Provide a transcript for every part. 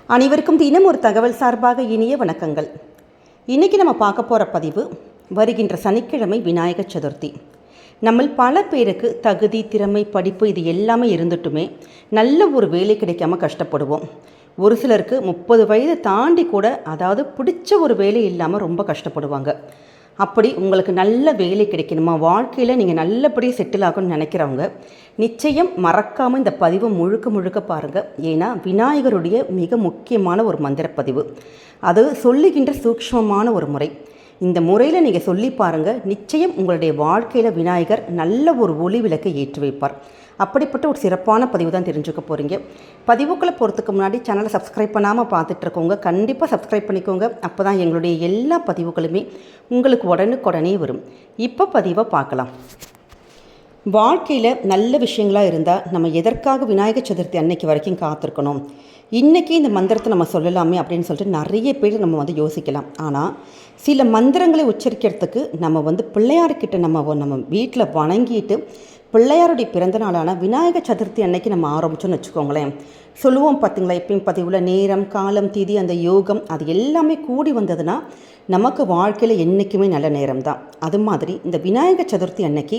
அனைவருக்கும் தினம் ஒரு தகவல் சார்பாக இனிய வணக்கங்கள். இன்றைக்கி நம்ம பார்க்க போகிற பதிவு வருகின்ற சனிக்கிழமை விநாயகர் சதுர்த்தி. நம்ம பல பேருக்கு தகுதி, திறமை, படிப்பு இது எல்லாமே இருந்துட்டுமே நல்ல ஒரு வேலை கிடைக்காமல் கஷ்டப்படுவோம். ஒரு சிலருக்கு 30 வயது தாண்டி கூட அதாவது பிடிச்ச ஒரு வேலை இல்லாமல் ரொம்ப கஷ்டப்படுவாங்க. அப்படி உங்களுக்கு நல்ல வேலை கிடைக்கணுமா, வாழ்க்கையில் நீங்கள் நல்லபடியாக செட்டில் ஆகணும்னு நினைக்கிறவங்க நிச்சயம் மறக்காமல் இந்த பதிவை முழுக்க பாருங்கள். ஏன்னா விநாயகருடைய மிக முக்கியமான ஒரு மந்திர பதிவு, அது சொல்லுகின்ற சூக்ஷ்மமான ஒரு முறை. இந்த முறையில் நீங்கள் சொல்லி பாருங்கள், நிச்சயம் உங்களுடைய வாழ்க்கையில் விநாயகர் நல்ல ஒரு ஒளி விளக்கை ஏற்றி வைப்பார். அப்படிப்பட்ட ஒரு சிறப்பான பதிவு தான் தெரிஞ்சுக்க போகிறீங்க. பதிவுக்களை போகிறதுக்கு முன்னாடி சேனலை சப்ஸ்கிரைப் பண்ணாமல் பார்த்துட்ருக்கோங்க, கண்டிப்பாக சப்ஸ்கிரைப் பண்ணிக்கோங்க. அப்போ தான் எங்களுடைய எல்லா பதிவுகளுமே உங்களுக்கு உடனுக்குடனே வரும். இப்போ பதிவை பார்க்கலாம். வாழ்க்கையில் நல்ல விஷயங்களாக இருந்தால் நம்ம எதற்காக விநாயகர் சதுர்த்தி அன்னைக்கு வரைக்கும் காத்திருக்கணும், இன்றைக்கி இந்த மந்திரத்தை நம்ம சொல்லலாமே அப்படின்னு சொல்லிட்டு நிறைய பேர் நம்ம யோசிக்கலாம். ஆனால் சில மந்திரங்களை உச்சரிக்கிறதுக்கு நம்ம பிள்ளையார்கிட்ட நம்ம வீட்டில் வணங்கிட்டு பிள்ளையாருடைய பிறந்த நாளான விநாயகர் சதுர்த்தி அன்னைக்கு நம்ம ஆரம்பித்தோன்னு வச்சுக்கோங்களேன். சொல்லுவோம் பார்த்திங்களா, எப்பயும் பதிவில் நேரம், காலம், திதி, அந்த யோகம் அது எல்லாமே கூடி வந்ததுன்னா நமக்கு வாழ்க்கையில் என்றைக்குமே நல்ல நேரம் தான். அது மாதிரி இந்த விநாயகர் சதுர்த்தி அன்னைக்கு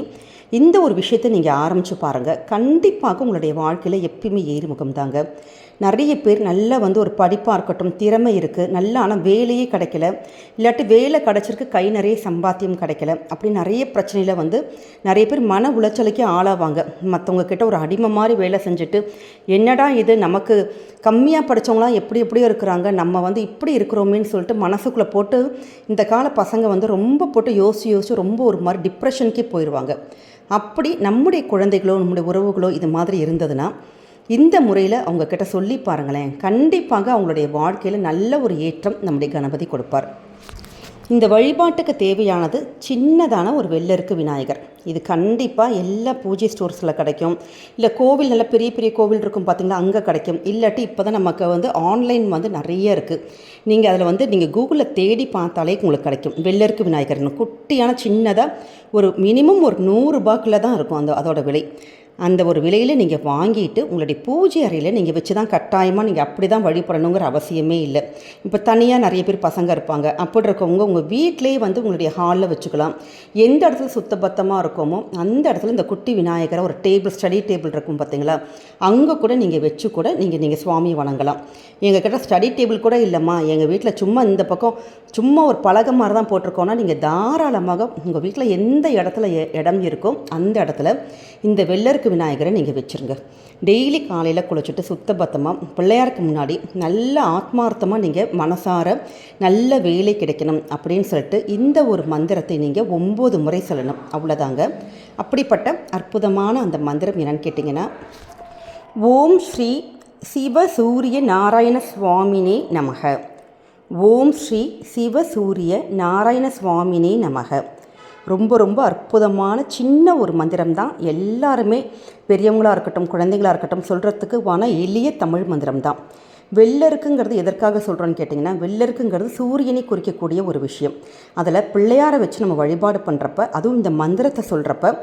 இந்த ஒரு விஷயத்தை நீங்கள் ஆரம்பித்து பாருங்கள், கண்டிப்பாக உங்களுடைய வாழ்க்கையில் எப்பயுமே ஏறுமுகம் தாங்க. நிறைய பேர் நல்லா ஒரு படிப்பாக இருக்கட்டும், திறமை இருக்குது, நல்லா ஆனால் வேலையே கிடைக்கல, இல்லாட்டி வேலை கிடச்சிருக்கு, கை நிறைய சம்பாத்தியம் கிடைக்கல, அப்படி நிறைய பிரச்சனையில் நிறைய பேர் மன உளைச்சலுக்கே ஆளாவாங்க. மற்றவங்க கிட்ட ஒரு அடிமை மாதிரி வேலை செஞ்சுட்டு என்னடா இது நமக்கு கம்மியாக படித்தவங்களாம் எப்படியோ இருக்கிறாங்க, நம்ம இப்படி இருக்கிறோமேன்னு சொல்லிட்டு மனசுக்குள்ளே போட்டு இந்த கால பசங்க ரொம்ப போட்டு யோசிச்சு ரொம்ப ஒரு மாதிரி டிப்ரெஷனுக்கே போயிடுவாங்க. அப்படி நம்முடைய குழந்தைகளோ நம்முடைய உறவுகளோ இது மாதிரி இருந்ததுன்னா இந்த முறையில் அவங்கக்கிட்ட சொல்லி பாருங்களேன், கண்டிப்பாக அவங்களுடைய வாழ்க்கையில் நல்ல ஒரு ஏற்றம் நம்முடைய கணபதி கொடுப்பார். இந்த வழிபாட்டுக்கு தேவையானது சின்னதான ஒரு வெள்ளருக்கு விநாயகர். இது கண்டிப்பாக எல்லா பூஜை ஸ்டோர்ஸில் கிடைக்கும், இல்லை கோவில் நல்ல பெரிய பெரிய கோவில் இருக்கும் பார்த்திங்களா, அங்கே கிடைக்கும். இல்லாட்டி இப்போ தான் நமக்கு ஆன்லைன் நிறைய இருக்குது. நீங்கள் அதில் நீங்கள் கூகுளில் தேடி பார்த்தாலே உங்களுக்கு கிடைக்கும். வெள்ளருக்கு விநாயகர்னு குட்டியான சின்னதாக ஒரு மினிமம் ஒரு 100 ரூபாய்க்குள்ளே தான் இருக்கும் அதோட விலை. அந்த ஒரு விலையில் நீங்கள் வாங்கிட்டு உங்களுடைய பூஜை அறையில் நீங்கள் வச்சு தான் கட்டாயமாக நீங்கள் அப்படி தான் வழிபடணுங்கிற அவசியமே இல்லை. இப்போ தனியாக நிறைய பேர் பசங்க இருப்பாங்க, அப்படி இருக்கவங்க உங்கள் வீட்டிலேயே உங்களுடைய ஹாலில் வச்சுக்கலாம். எந்த இடத்துல சுத்தபத்தமாக இருக்கோமோ அந்த இடத்துல இந்த குட்டி விநாயகரை ஒரு டேபிள், ஸ்டடி டேபிள் இருக்கும் பார்த்தீங்களா, அங்கே கூட நீங்கள் வச்சு கூட நீங்கள் சுவாமியை வணங்கலாம். எங்கள் கிட்ட ஸ்டடி டேபிள் கூட இல்லைம்மா, எங்கள் வீட்டில் சும்மா இந்த பக்கம் சும்மா ஒரு பலகை மாதிரி தான் போட்டிருக்கோன்னா நீங்கள் தாராளமாக உங்கள் வீட்டில் எந்த இடத்துல இடம் இருக்கோ அந்த இடத்துல இந்த வெள்ளருக்கு விநாயகரை நீங்கள் வச்சுருங்க. டெய்லி காலையில் குளிச்சுட்டு சுத்தபத்தமாக பிள்ளையாருக்கு முன்னாடி நல்ல ஆத்மார்த்தமாக நீங்கள் மனசார நல்ல வேலை கிடைக்கணும் அப்படின்னு சொல்லிட்டு இந்த ஒரு மந்திரத்தை நீங்கள் 9 முறை சொல்லணும். அவ்வளோதாங்க. அப்படிப்பட்ட அற்புதமான அந்த மந்திரம் என்னன்னு கேட்டிங்கன்னா, ஓம் ஸ்ரீ சிவ சூரிய நாராயண சுவாமினே நமக. ஓம் ஸ்ரீ சிவ சூரிய நாராயண சுவாமினே நமக. ரொம்ப அற்புதமான சின்ன ஒரு மந்திரம் தான். எல்லாருமே பெரியவங்களாக இருக்கட்டும், குழந்தைங்களாக இருக்கட்டும் சொல்கிறதுக்கு எளிய தமிழ் மந்திரம் தான். வெள்ளருக்குங்கிறது எதற்காக சொல்கிறோன்னு கேட்டிங்கன்னா, வெள்ளருக்குங்கிறது சூரியனை குறிக்கக்கூடிய ஒரு விஷயம். அதில் பிள்ளையாரை வச்சு நம்ம வழிபாடு பண்ணுறப்ப, அதுவும் இந்த மந்திரத்தை சொல்கிறப்ப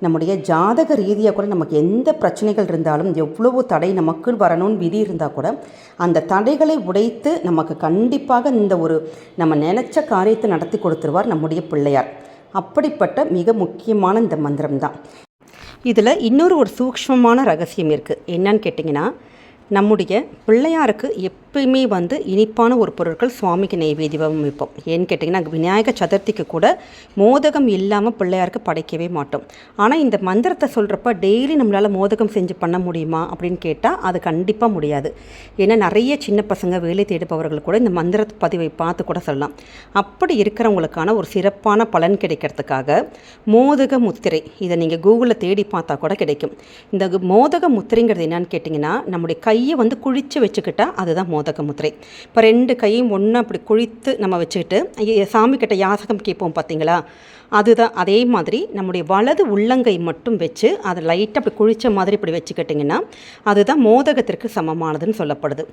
நம்முடைய ஜாதக ரீதியாக கூட நமக்கு எந்த பிரச்சனைகள் இருந்தாலும், எவ்வளவு தடை நமக்கு வரணும்னு விதி இருந்தால் கூட அந்த தடைகளை உடைத்து நமக்கு கண்டிப்பாக இந்த ஒரு நம்ம நினச்ச காரியத்தை நடத்தி கொடுத்துருவார் நம்முடைய பிள்ளையார். அப்படிப்பட்ட மிக முக்கியமான இந்த மந்திரம் தான். இதில் இன்னொரு சூக்ஷ்மமான ரகசியம் இருக்குது. என்னன்னு கேட்டிங்கன்னா, நம்முடைய பிள்ளையாருக்கு எப்பயுமே இனிப்பான ஒரு பொருட்கள் சுவாமிக்கு நெய்வேத்தியம் வைப்போம். ஏன்னு கேட்டிங்கன்னா, விநாயகர் சதுர்த்திக்கு கூட மோதகம் இல்லாமல் பிள்ளையாருக்கு படைக்கவே மாட்டோம். ஆனால் இந்த மந்திரத்தை சொல்கிறப்ப டெய்லி நம்மளால் மோதகம் செஞ்சு பண்ண முடியுமா அப்படின்னு கேட்டால் அது கண்டிப்பாக முடியாது. ஏன்னா நிறைய சின்ன பசங்க வேலை தேடுபவர்கள் கூட இந்த மந்திர பதிவை பார்த்து கூட சொல்லலாம். அப்படி இருக்கிறவங்களுக்கான ஒரு சிறப்பான பலன் கிடைக்கிறதுக்காக மோதக முத்திரை, இதை நீங்கள் கூகுளில் தேடி பார்த்தா கூட கிடைக்கும். இந்த மோதக முத்திரைங்கிறது என்னன்னு கேட்டிங்கன்னா, நம்முடைய கையை குழித்து வச்சுக்கிட்டா அதுதான் மோதக முத்திரை. இப்போ 2 கையும் ஒன்றா அப்படி குழித்து நம்ம வச்சுக்கிட்டு சாமி கிட்ட யாசகம் கேட்போம் பார்த்தீங்களா, அதுதான் அதே மாதிரி நம்முடைய வலது உள்ளங்கை மட்டும் வச்சு அதை லைட்டாக அப்படி குழிச்ச மாதிரி இப்படி வச்சுக்கிட்டிங்கன்னா அதுதான் மோதகத்திற்கு சமமானதுன்னு சொல்லப்படுது.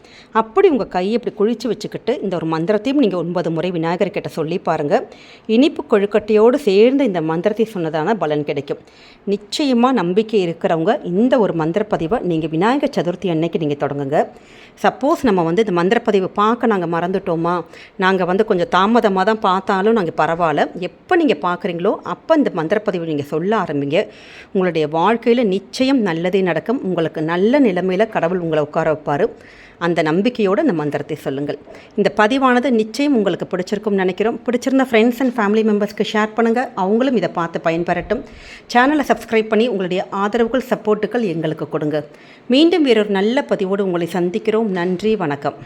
அப்படி உங்கள் கையை இப்படி குழிச்சு வச்சுக்கிட்டு இந்த ஒரு மந்திரத்தையும் நீங்கள் 9 முறை விநாயகர் கிட்ட சொல்லி பாருங்கள். இனிப்பு கொழுக்கட்டையோடு சேர்ந்து இந்த மந்திரத்தை சொன்னதான பலன் கிடைக்கும். நிச்சயமாக நம்பிக்கை இருக்கிறவங்க இந்த ஒரு மந்திரப்பதிவை நீங்கள் விநாயகர் சதுர்த்தி அன்னைக்கு நீங்கள் தொடங்குங்க. சப்போஸ் நம்ம இந்த மந்திரப்பதிவு பார்க்க நாங்கள் மறந்துட்டோமா, நாங்கள் கொஞ்சம் தாமதமாக தான் பார்த்தாலும் நாங்கள் பரவாயில்ல, எப்போ நீங்கள் பார்க்குறீங்களோ அப்போ இந்த மந்திரப்பதிவு நீங்கள் சொல்ல ஆரம்பிங்க. உங்களுடைய வாழ்க்கையில் நிச்சயம் நல்லதே நடக்கும். உங்களுக்கு நல்ல நிலைமையில் கடவுள் உங்களை உட்கார வைப்பார். அந்த நம்பிக்கையோடு இந்த மந்திரத்தை சொல்லுங்கள். இந்த பதிவானது நிச்சயம் உங்களுக்கு பிடிச்சிருக்கும்னு நினைக்கிறோம். பிடிச்சிருந்த ஃப்ரெண்ட்ஸ் அண்ட் ஃபேமிலி மெம்பர்ஸ்க்கு ஷேர் பண்ணுங்கள். அவங்களும் இதை பார்த்து பயன்பெறட்டும். சேனலை சப்ஸ்கிரைப் பண்ணி உங்களுடைய ஆதரவுகள் சப்போர்ட்டுகள் எங்களுக்கு கொடுங்க. மீண்டும் வேறொரு நல்ல பதிவோடு உங்களை சந்திக்கிறோம். நன்றி, வணக்கம்.